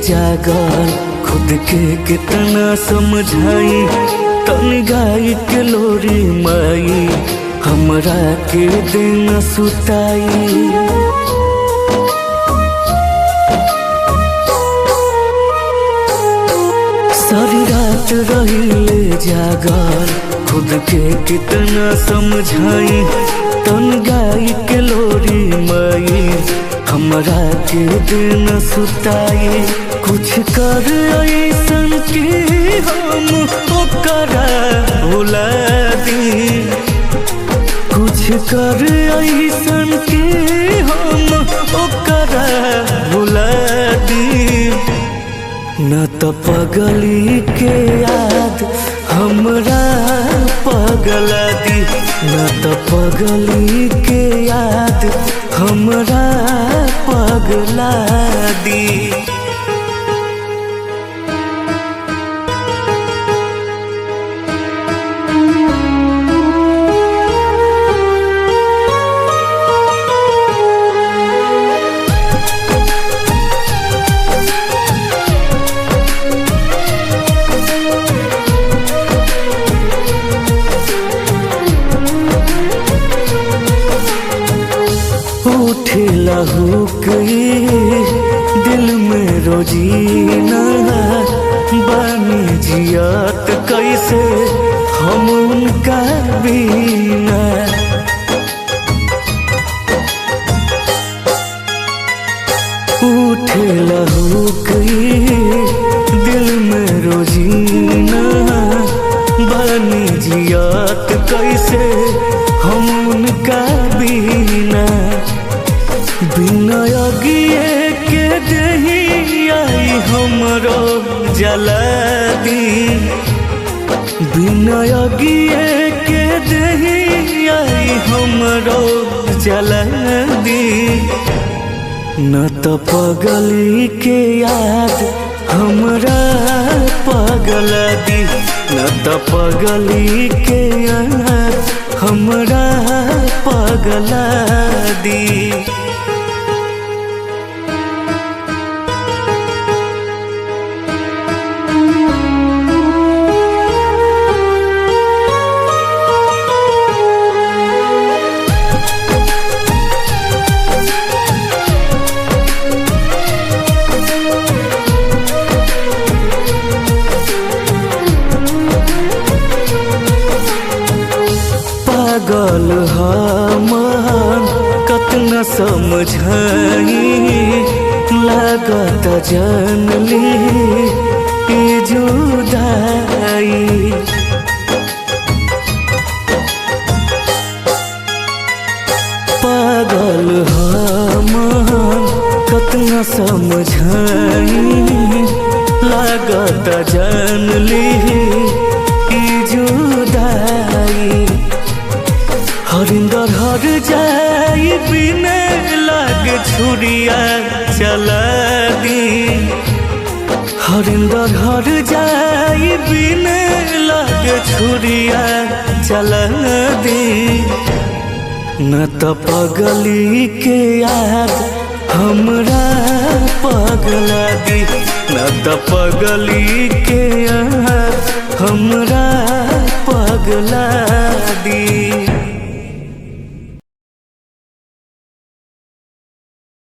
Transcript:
जागल खुद के कितना समझाई। तन गाई के लोरी माई हमरा के दिन सुताई। सारी रात रहिले जागल खुद के कितना समझाई। तन गाई के लोरी माई हमरा के दिन सुताई। कुछ कर ऐसन की हम ओकरा भुला दी। कुछ कर ऐसन की हम ओकरा भुला दी। न तो पगली के याद हमरा पगला दी। न तो पगली के याद हमरा पगला दी। लहू गई दिल में रोजीना बानी जियात कैसे हम उनका बिना। उठे लहू गई दिल में रोजीना बानी जियात कैसे हम उनका बिना। बिना अगिए के दही आई हमरो जला दी। बिना अगिए के दही आई हमरो जला दी। न तो पगली के याद हमरा पगला दी। न तो पगली के याद हमरा पगला दी। पागल हमन कतना समझाई। लागत जान ली ई जुदाई। पागल हमन कतना समझाई। लागत जान ली ई जुदाई। हरिंदर हर जाई बिने लागे छुरिया चला दी। हरिंदर हर जाई बिने लागे छुरिया चला दी। न तो पगली के याद हमरा पगला दी। न तो पगली के याद हमरा पगला दी।